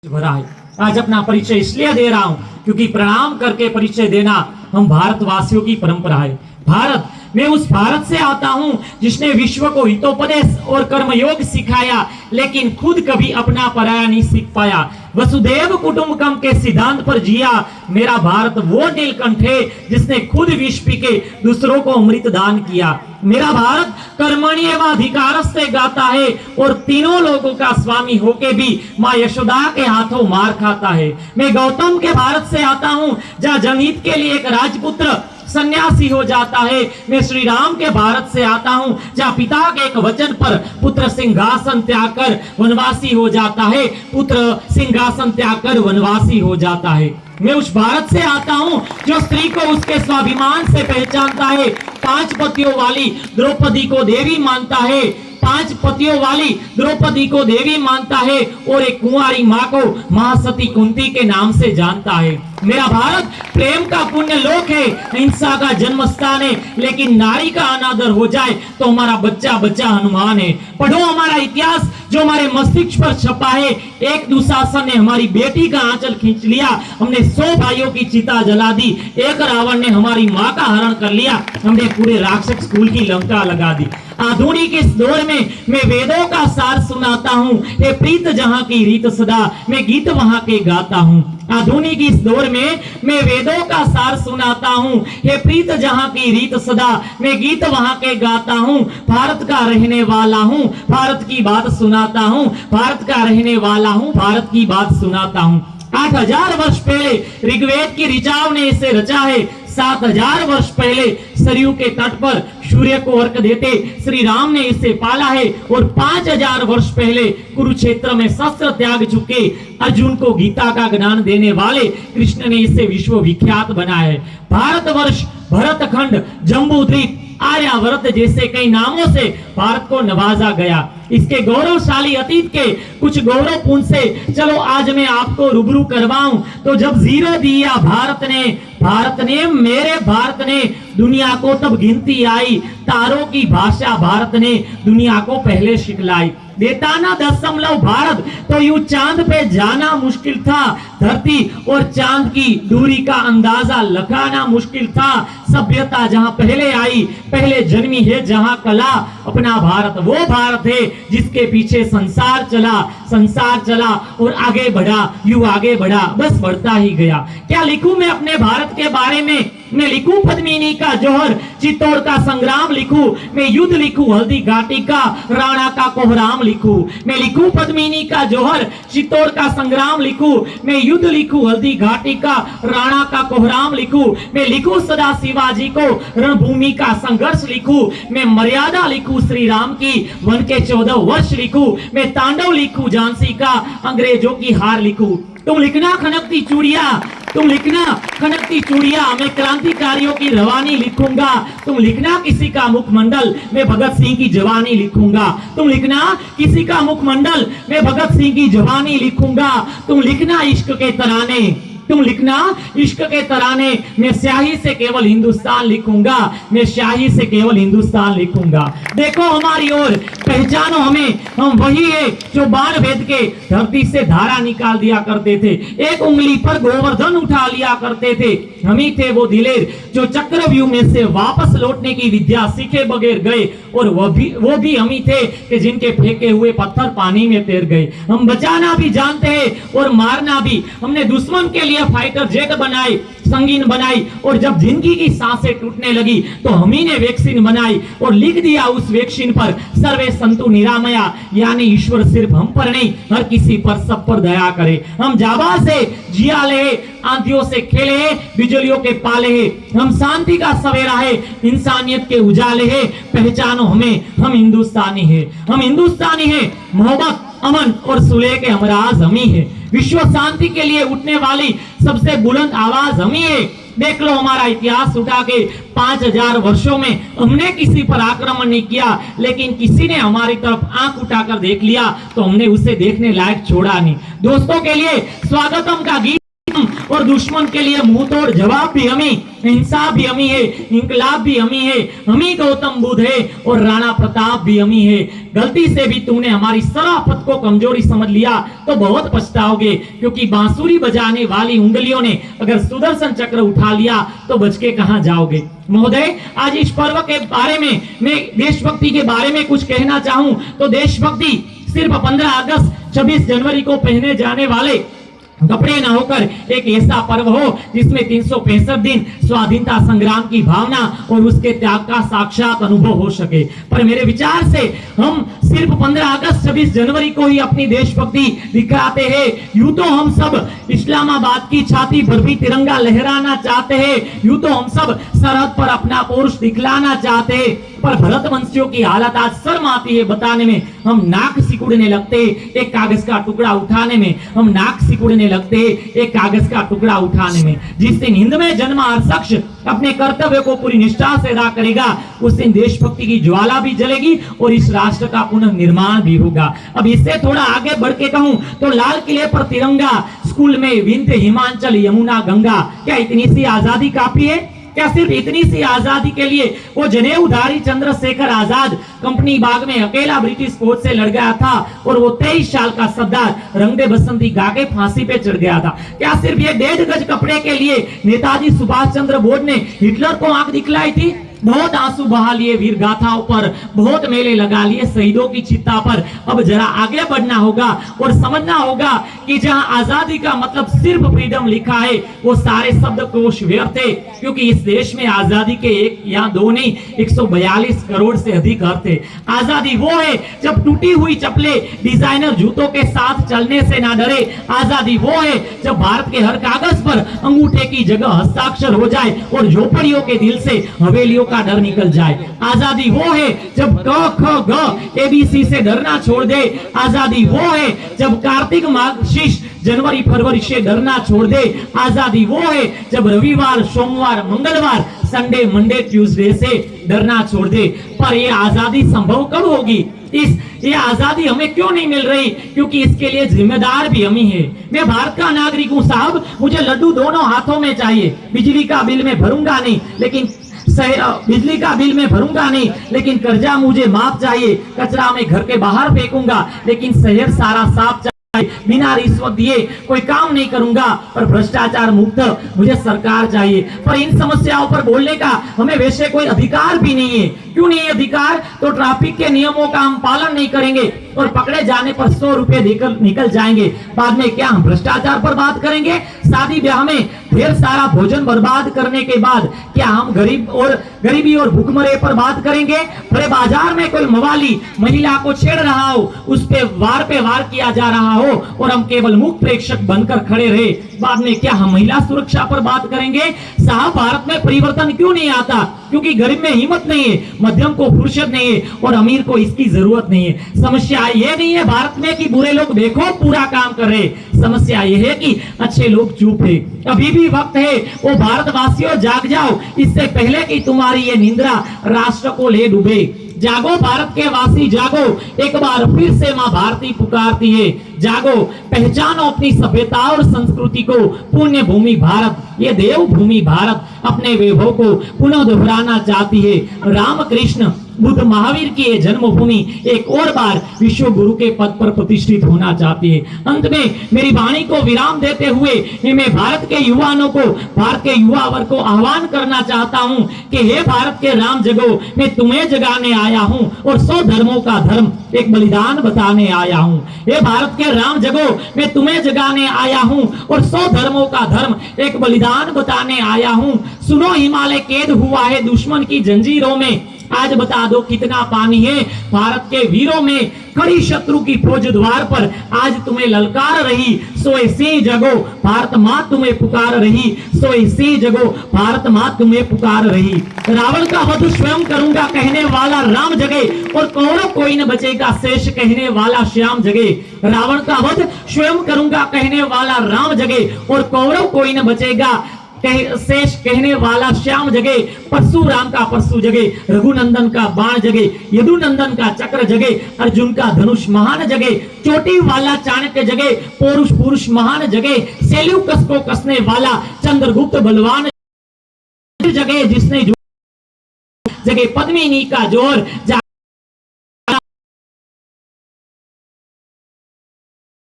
भरा है। आज अपना परिचय इसलिए दे रहा हूं क्योंकि प्रणाम करके परिचय देना हम भारतवासियों की परंपरा है। भारत, मैं उस भारत से आता हूं जिसने विश्व को हितोपदेश और कर्मयोग सिखाया, लेकिन खुद कभी अपना पराया नहीं सीख पाया। वसुदेव कुटुंबकम के सिद्धांत पर जिया मेरा भारत वो नीलकंठ है जिसने खुद विष पी के दूसरों को अमृत दान किया। मेरा भारत कर्मण्येवाधिकार से गाता है और तीनों लोगों का स्वामी होके भी माँ यशोदा के हाथों मार खाता है। मैं गौतम के भारत से आता हूँ जहाँ जनहित के लिए एक राजपुत्र सन्यासी हो जाता है। मैं श्री राम के भारत से आता हूँ जहाँ पिता के एक वचन पर पुत्र सिंहासन त्याग कर वनवासी हो जाता है। पुत्र सिंहासन त्याग कर वनवासी हो जाता है। मैं उस भारत से आता हूँ जो स्त्री को उसके स्वाभिमान से पहचानता है। 5 पतियों वाली द्रौपदी को देवी मानता है। 5 पतियों वाली द्रौपदी को देवी मानता है और एक कुंवारी माँ को महासती कुंती के नाम से जानता है। मेरा भारत प्रेम का पुण्य लोक है, हिंसा का जन्म स्थान है, लेकिन नारी का अनादर हो जाए तो हमारा बच्चा बच्चा हनुमान है। पढ़ो हमारा इतिहास जो हमारे मस्तिष्क पर छपा है। एक दुशासन ने हमारी बेटी का आंचल खींच लिया, हमने 100 भाइयों की चिता जला दी। एक रावण ने हमारी माँ का हरण कर लिया, हमने पूरे राक्षस स्कूल की लंका लगा दी। आधुनिक इस दौर में मैं वेदों का सार सुनाता हूँ, ये प्रीत जहाँ की रीत सदा, मैं गीत वहाँ के गाता हूँ। आधुनिक इस दौर में मैं वेदों का सार सुनाता हूँ, हे प्रीत जहाँ की रीत सदा, मैं गीत वहाँ के गाता हूँ। भारत का रहने वाला हूँ, भारत की बात सुनाता हूँ, भारत का रहने वाला हूँ, भारत की बात सुनाता हूँ। 8000 वर्ष पहले ऋग्वेद की ऋचाओं ने इसे रचा है। 7000 वर्ष पहले सरयू के तट पर सूर्य को अर्घ देते श्री राम ने इसे पाला है और 5000 वर्ष पहले कुरुक्षेत्र में शस्त्र त्याग चुके अर्जुन को गीता का ज्ञान देने वाले कृष्ण ने इसे विश्व विख्यात बनाया है। भारतवर्ष, भरतखंड, जम्बूद्वीप, आर्यावर्त जैसे कई नामों से भारत को नवाजा गया। इसके गौरवशाली अतीत के कुछ गौरवपूर्ण से चलो आज मैं आपको रूबरू करवाऊं। तो जब जीरो दिया भारत ने मेरे भारत ने दुनिया को तब गिनती आई, तारों की भाषा भारत ने दुनिया को पहले सिखलाई। देता ना 10 भारत तो यूं चांद पे जाना मुश्किल था, धरती और चांद की दूरी का अंदाजा लगाना मुश्किल था। सभ्यता जहां पहले आई, पहले जन्मी है जहां कला, अपना भारत वो भारत है जिसके पीछे संसार चला और आगे बढ़ा, यूं आगे बढ़ा, बस बढ़ता ही गया। क्या लिखूं मैं अपने भारत के बारे में? मैं लिखूं पद्मिनी का जौहर, चित्तौड़ का संग्राम लिखूं, मैं युद्ध लिखूं हल्दी घाटी का, राणा का कोहराम लिखूं। मैं लिखूं पद्मिनी का जौहर, चित्तौड़ का संग्राम लिखूं, मैं युद्ध लिखूं हल्दी घाटी का, राणा का कोहराम लिखूं। मैं लिखूं सदा शिवाजी को रणभूमि का संघर्ष लिखूं, मैं मर्यादा लिखूं श्री राम की, वन के 14 वर्ष लिखूं। मैं तांडव लिखूं झांसी का, अंग्रेजों की हार लिखूं। तुम लिखना खनकती चूड़िया, मैं क्रांतिकारियों की रवानी लिखूंगा। तुम लिखना किसी का मुखमंडल, मैं भगत सिंह की जवानी लिखूंगा। तुम लिखना किसी का मुखमंडल, मैं भगत सिंह की जवानी लिखूंगा। तुम लिखना इश्क के तराने, तुम लिखना इश्क के तराने, मैं स्याही से केवल हिंदुस्तान लिखूंगा, मैं स्याही से केवल हिंदुस्तान लिखूंगा। देखो हमारी ओर, पहचानो हमें, हम वही है जो बाण भेद के धरती से धारा निकाल दिया करते थे, एक उंगली पर गोवर्धन उठा लिया करते थे। हम ही थे वो दिलेर जो चक्रव्यूह में से वापस लौटने की विद्या सीखे बगैर गए, और वो भी हम ही थे कि जिनके फेंके हुए पत्थर पानी में तैर गए। हम बचाना भी जानते हैं और मारना भी। हमने दुश्मन के लिए फाइटर जेट बनाई, संगीन बनाई, और जब जिंदगी की सांसें टूटने लगी तो हम ही ने वैक्सीन बनाई और लिख दिया उस वैक्सीन पर सर्वे संतु निरामया, यानी ईश्वर सिर्फ हम पर नहीं हर किसी पर, सब पर दया करे। हम जाबाज है, जिया ले, आंधियों से खेले, बिजलियों के पाले हैं। हम शांति का सवेरा है, इंसानियत के उजाले है। पहचानो हमें, हम हिंदुस्तानी है, हम हिंदुस्तानी है। मोहब्बत, अमन और सुलह के हमराज हम ही है। विश्व शांति के लिए उठने वाली सबसे बुलंद आवाज हम ही है। देख लो हमारा इतिहास उठा के, 5000 वर्षों में हमने किसी पर आक्रमण नहीं किया, लेकिन किसी ने हमारी तरफ आंख उठाकर देख लिया तो हमने उसे देखने लायक छोड़ा नहीं। दोस्तों के लिए स्वागतम का गीत और और दुश्मन के लिए मुंह तोड़ जवाब भी हम ही, हिंसा भी हम ही है, इंकलाब भी हम ही है, हम ही गौतम बुद्ध है और राणा प्रताप भी हम ही है। गलती से भी तुमने हमारी शराफत को कमजोरी समझ लिया तो बहुत पछताओगे, क्योंकि बांसुरी बजाने वाली उंगलियों ने अगर सुदर्शन चक्र उठा लिया तो बच के कहां जाओगे। महोदय, आज इस पर्व के बारे में मैं देशभक्ति के बारे में कुछ कहना चाहूं तो देशभक्ति सिर्फ 15 अगस्त 26 जनवरी को पहने जाने वाले कपड़े न होकर एक ऐसा पर्व हो जिसमें 365 दिन स्वाधीनता संग्राम की भावना और उसके त्याग का साक्षात अनुभव हो सके। पर मेरे विचार से हम सिर्फ 15 अगस्त 26 जनवरी को ही अपनी देशभक्ति दिखाते हैं। यूं तो हम सब इस्लामाबाद की छाती पर भी तिरंगा लहराना चाहते हैं, यूं तो हम सब सरहद पर अपना पौरुष दिखलाना चाहते हैं, पर भरतवंशियों की हालत आज शर्म आती है बताने में। हम नाक सिकुड़ने लगते, एक कागज का टुकड़ा उठाने में हम नाक सिकुड़ने लगते, एक कागज का टुकड़ा उठाने में। जिस दिन हिंद में जन्मा हर शख्स अपने कर्तव्य को पूरी निष्ठा से अदा करेगा, उस दिन देशभक्ति की ज्वाला भी जलेगी और इस राष्ट्र का पुनर्निर्माण भी होगा। अब इससे थोड़ा आगे बढ़ के कहूं तो लाल किले पर तिरंगा, स्कूल में विंध्य हिमाचल यमुना गंगा, क्या इतनी सी आजादी काफी है? क्या सिर्फ इतनी सी आजादी के लिए वो जनेऊधारी चंद्रशेखर आजाद कंपनी बाग में अकेला ब्रिटिश फौज से लड़ गया था और वो 23 साल का सरदार रंग दे बसंती गा के फांसी पे चढ़ गया था? क्या सिर्फ ये 1.5 गज कपड़े के लिए नेताजी सुभाष चंद्र बोस ने हिटलर को आंख दिखलाई थी? बहुत आंसू बहा लिए वीर गाथाओं पर, बहुत मेले लगा लिए शहीदों की चिता पर। अब जरा आगे बढ़ना होगा और समझना होगा कि जहां आजादी का मतलब सिर्फ फ्रीडम लिखा है वो सारे शब्द कोश व्यर्थ है, क्योंकि इस देश में आजादी के एक या दो नहीं 142 करोड़ से अधिक अर्थ है। आजादी वो है जब टूटी हुई चप्पलें डिजाइनर जूतों के साथ चलने से ना डरे। आजादी वो है जब भारत के हर कागज पर अंगूठे की जगह हस्ताक्षर हो जाए और झोपड़ियों के दिल से हवेलियों का डर निकल जाए। आजादी वो है जब क ख ग एबीसी से डरना छोड़ दे। आजादी वो है जब कार्तिक मार्गशीर्ष जनवरी फरवरी से डरना छोड़ दे। आजादी वो है जब रविवार सोमवार मंगलवार संडे मंडे ट्यूसडे से डरना छोड़ दे। पर ये आजादी संभव कब होगी? ये आजादी हमें क्यों नहीं मिल रही? क्योंकि इसके लिए जिम्मेदार भी हम ही है। मैं भारत का नागरिक हूँ साहब, मुझे लड्डू दोनों हाथों में चाहिए। बिजली का बिल मैं भरूंगा नहीं, लेकिन बिजली का बिल मैं भरूंगा नहीं, लेकिन कर्जा मुझे माफ चाहिए। कचरा मैं घर के बाहर फेंकूंगा, लेकिन शहर सारा साफ चाहिए। बिना रिश्वत दिए कोई काम नहीं करूंगा, पर भ्रष्टाचार मुक्त मुझे सरकार चाहिए। पर इन समस्याओं पर बोलने का हमें वैसे कोई अधिकार भी नहीं है। क्यों नहीं अधिकार? तो ट्रैफिक के नियमों का हम पालन नहीं करेंगे और पकड़े जाने पर 100 रुपए देकर निकल जाएंगे। बाद में क्या हम भ्रष्टाचार पर बात करेंगे? शादी ब्याह में ढेर सारा भोजन बर्बाद करने के बाद क्या हम गरीबी और भूखमरे पर बात करेंगे? बड़े बाजार में कोई मवाली महिला को छेड़ रहा हो, उस पे वार किया जा रहा हो और हम केवल मुख्य प्रेक्षक बनकर खड़े रहे, बाद में क्या हम महिला सुरक्षा पर बात करेंगे? साहब, भारत में परिवर्तन क्यों नहीं आता? क्योंकि गरीब में हिम्मत नहीं है, मध्यम को फुर्सत नहीं है और अमीर को इसकी जरूरत नहीं है। समस्या ये नहीं है भारत में कि बुरे लोग देखो पूरा काम कर रहे, समस्या ये है कि अच्छे लोग चुप है। अभी भी वक्त है, वो भारतवासियों जाग जाओ, इससे पहले कि तुम्हारी ये निंद्रा राष्ट्र को ले डूबे। जागो भारत के वासी जागो, एक बार फिर से माँ भारती पुकारती है। जागो, पहचानो अपनी सभ्यता और संस्कृति को। पुण्य भूमि भारत, ये देव भूमि भारत अपने वैभव को पुनः दोहराना चाहती है। रामकृष्ण बुद्ध महावीर की ये जन्मभूमि एक और बार विश्व गुरु के पद पर प्रतिष्ठित होना चाहती है। अंत में मेरी वाणी को विराम देते हुए मैं भारत के युवाओं को, भारत के युवा वर्ग को आह्वान करना चाहता हूं कि हे भारत के राम जगो, मैं तुम्हें जगाने आया हूं और 100 धर्मों का धर्म एक बलिदान बताने आया हूं। हे भारत के राम जगो, मैं तुम्हें जगाने आया हूं और 100 धर्मों का धर्म एक बलिदान बताने आया हूं। सुनो, हिमालय कैद हुआ है दुश्मन की जंजीरों में, आज बता दो कितना पानी है भारत के वीरों में। खड़ी शत्रु की फौज द्वार पर आज तुम्हें ललकार रही, सोए सिंह जगो भारत माँ तुम्हें पुकार रही, सोए सिंह जगो भारत माँ तुम्हें पुकार रही। रावण का वध स्वयं करूंगा कहने वाला राम जगे और कौरव कोई न बचेगा शेष कहने वाला श्याम जगे। रावण का वध स्वयं करूंगा कहने वाला राम जगे और कौरव कोई न बचेगा शेष कहने वाला श्याम जगे, परशुराम का परशु जगे, रघुनंदन का बाण जगे, यदुनंदन का चक्र जगे, अर्जुन का धनुष महान जगे, चोटी वाला चाणक्य जगे, पौरुष पुरुष महान जगे, सेल्यूकस को कसने वाला चंद्रगुप्त बलवान जगे, जिसने जगे पद्मिनी का जोर।